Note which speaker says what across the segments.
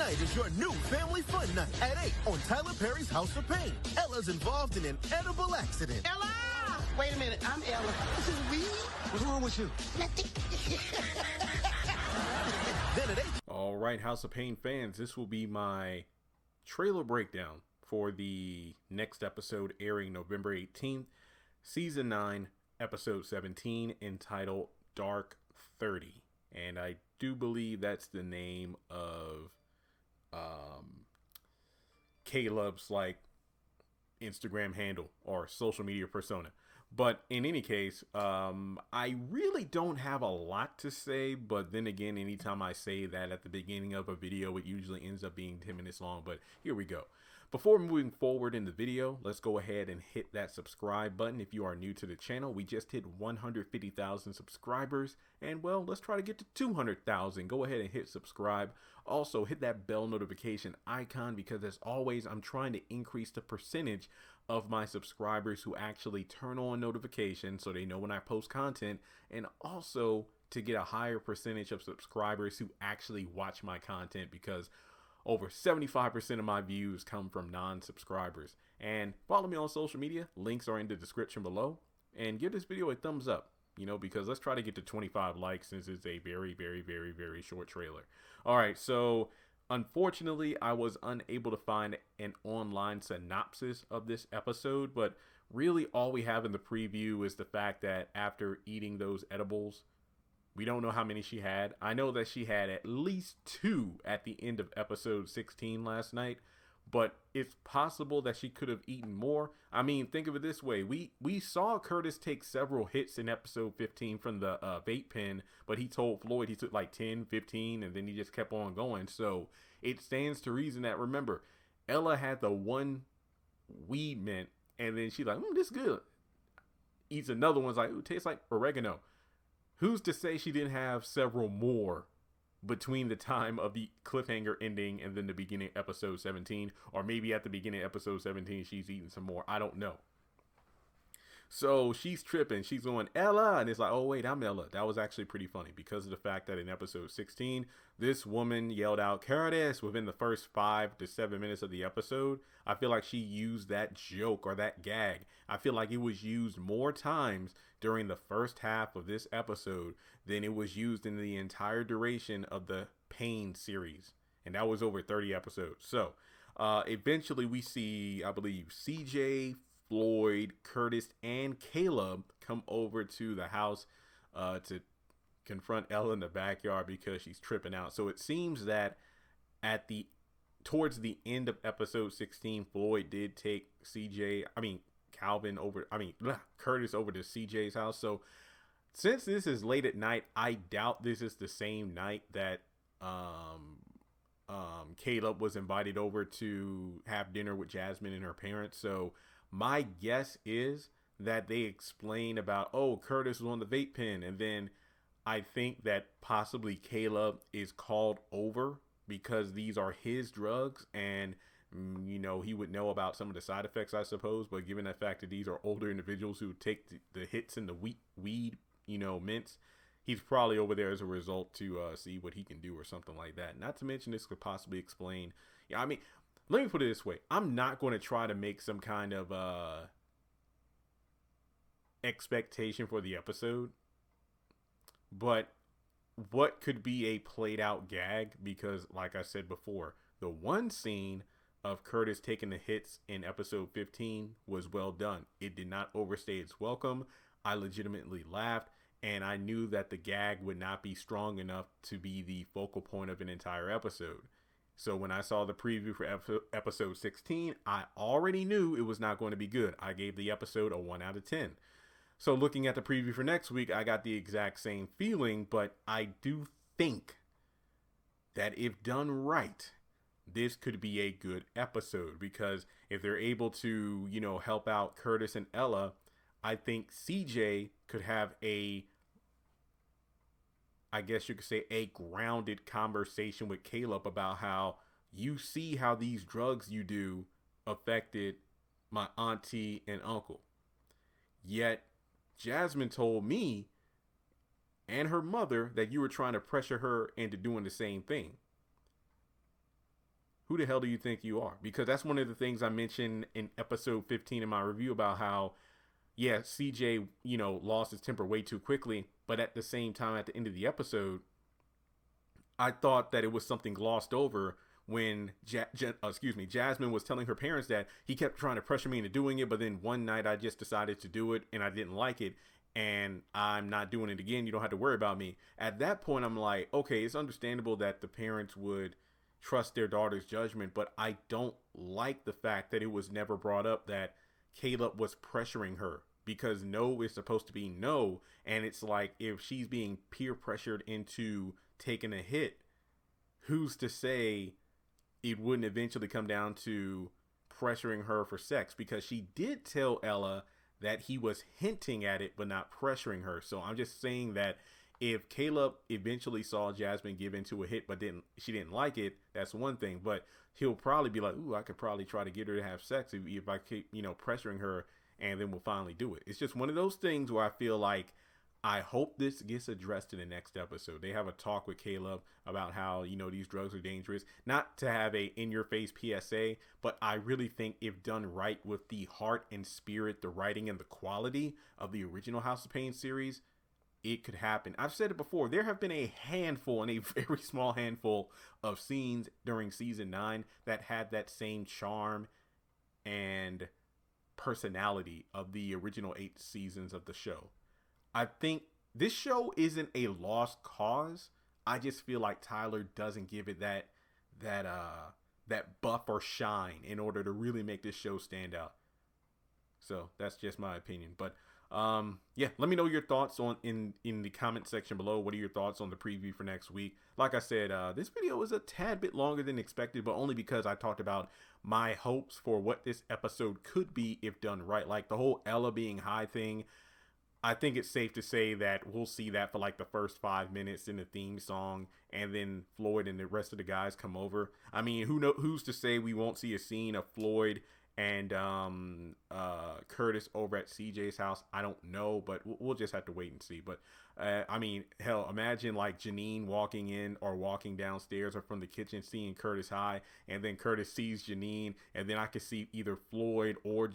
Speaker 1: Tonight is your new family fun night at 8 on Tyler Perry's House of Payne. Ella's involved in an edible accident.
Speaker 2: Ella! Wait a minute, I'm Ella. This is weed.
Speaker 1: What's wrong with you?
Speaker 2: Nothing.
Speaker 1: Then at 8.
Speaker 3: All right, House of Payne fans, this will be my trailer breakdown for the next episode airing November 18th, Season 9, Episode 17, entitled Dark 30. And I do believe that's the name of Caleb's Instagram handle or social media persona. But in any case, I really don't have a lot to say, but then again, anytime I say that at the beginning of a video, it usually ends up being 10 minutes long, but here we go. Before moving forward in the video, let's go ahead and hit that subscribe button if you are new to the channel. We just hit 150,000 subscribers, and well, let's try to get to 200,000. Go ahead and hit subscribe. Also, hit that bell notification icon because as always, I'm trying to increase the percentage of my subscribers who actually turn on notifications so they know when I post content, and also to get a higher percentage of subscribers who actually watch my content, because over 75% of my views come from non-subscribers. And follow me on social media. Links are in the description below. And give this video a thumbs up, because let's try to get to 25 likes since it's a very, very, very, very short trailer. All right, so unfortunately, I was unable to find an online synopsis of this episode, but really all we have in the preview is the fact that after eating those edibles, we don't know how many she had. I know that she had at least 2 at the end of episode 16 last night, but it's possible that she could have eaten more. I mean, think of it this way. We saw Curtis take several hits in episode 15 from the vape pen, but he told Floyd he took like 10, 15, and then he just kept on going. So it stands to reason that, remember, Ella had the one weed mint, and then she's like, this is good. Eats another one's like, ooh, tastes like oregano. Who's to say she didn't have several more between the time of the cliffhanger ending and then the beginning of episode 17? Or maybe at the beginning of episode 17, she's eating some more. I don't know. So she's tripping. She's going, Ella. And it's like, oh, wait, I'm Ella. That was actually pretty funny because of the fact that in episode 16, this woman yelled out, Curtis, within the first 5 to 7 minutes of the episode. I feel like she used that joke or that gag. I feel like it was used more times during the first half of this episode than it was used in the entire duration of the Payne series. And that was over 30 episodes. So eventually we see, I believe, CJ, Floyd, Curtis, and Caleb come over to the house to confront Ella in the backyard because she's tripping out. So it seems that towards the end of episode 16, Floyd did take Curtis over to CJ's house. So since this is late at night, I doubt this is the same night that Caleb was invited over to have dinner with Jasmine and her parents. So my guess is that they explain about, oh, Curtis was on the vape pen. And then I think that possibly Caleb is called over because these are his drugs. And, he would know about some of the side effects, I suppose. But given the fact that these are older individuals who take the hits in the weed, mints, he's probably over there as a result to see what he can do or something like that. Not to mention this could possibly explain. Let me put it this way. I'm not going to try to make some kind of expectation for the episode. But what could be a played out gag? Because like I said before, the one scene of Curtis taking the hits in episode 15 was well done. It did not overstay its welcome. I legitimately laughed. And I knew that the gag would not be strong enough to be the focal point of an entire episode. So when I saw the preview for episode 16, I already knew it was not going to be good. I gave the episode a 1 out of 10. So looking at the preview for next week, I got the exact same feeling, but I do think that if done right, this could be a good episode because if they're able to, help out Curtis and Ella, I think CJ could have I guess you could say a grounded conversation with Caleb about how you see how these drugs you do affected my auntie and uncle. Yet Jasmine told me and her mother that you were trying to pressure her into doing the same thing. who the hell do you think you are? Because that's one of the things I mentioned in episode 15 in my review about how, yeah, CJ, lost his temper way too quickly. But at the same time, at the end of the episode, I thought that it was something glossed over when Jasmine was telling her parents that he kept trying to pressure me into doing it. But then one night I just decided to do it and I didn't like it. And I'm not doing it again. You don't have to worry about me. At that point, I'm like, okay, it's understandable that the parents would trust their daughter's judgment. But I don't like the fact that it was never brought up that Caleb was pressuring her, because no is supposed to be no. And it's like, if she's being peer pressured into taking a hit, who's to say it wouldn't eventually come down to pressuring her for sex? Because she did tell Ella that he was hinting at it but not pressuring her. So I'm just saying that if Caleb eventually saw Jasmine give into a hit but she didn't like it, that's one thing. But he'll probably be like, ooh, I could probably try to get her to have sex if I keep pressuring her, and then we'll finally do it. It's just one of those things where I feel like I hope this gets addressed in the next episode. They have a talk with Caleb about how, these drugs are dangerous. Not to have a in-your-face PSA, but I really think if done right with the heart and spirit, the writing and the quality of the original House of Payne series, it could happen. I've said it before. There have been a handful, and a very small handful, of scenes during season 9 that had that same charm and personality of the original 8 seasons of the show. I think this show isn't a lost cause. I just feel like Tyler doesn't give it that buff or shine in order to really make this show stand out. So that's just my opinion. But yeah, let me know your thoughts in the comment section below. What are your thoughts on the preview for next week? Like I said, this video was a tad bit longer than expected, but only because I talked about my hopes for what this episode could be if done right. Like the whole Ella being high thing, I think it's safe to say that we'll see that for like the first 5 minutes in the theme song, and then Floyd and the rest of the guys come over. I mean, who's to say we won't see a scene of Floyd and Curtis over at CJ's house? I don't know, but we'll just have to wait and see. But I mean, hell, imagine like Janine walking in or walking downstairs or from the kitchen seeing Curtis high, and then Curtis sees Janine, and then I could see either Floyd or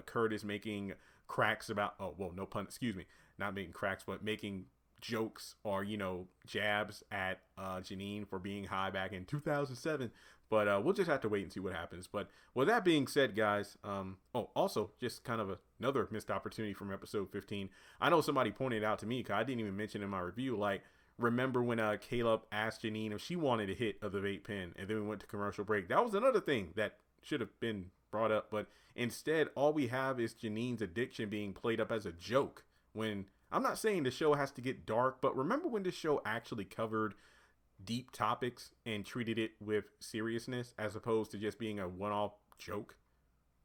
Speaker 3: Curtis making cracks about, no pun, excuse me, not making cracks, but making jokes or jabs at Janine for being high back in 2007. But we'll just have to wait and see what happens. But with that being said, guys, also just kind of another missed opportunity from episode 15. I know somebody pointed out to me, because I didn't even mention in my review, like, remember when Caleb asked Janine if she wanted a hit of the vape pen, and then we went to commercial break. That was another thing that should have been brought up, but instead all we have is Janine's addiction being played up as a joke, when I'm not saying the show has to get dark, but remember when this show actually covered deep topics and treated it with seriousness as opposed to just being a one-off joke?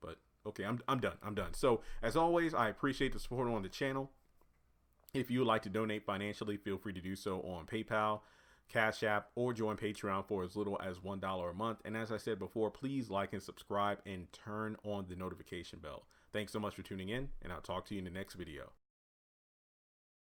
Speaker 3: But okay, I'm done. So as always, I appreciate the support on the channel. If you would like to donate financially, feel free to do so on PayPal, Cash App, or join Patreon for as little as $1 a month. And as I said before, please like and subscribe and turn on the notification bell. Thanks so much for tuning in, and I'll talk to you in the next video.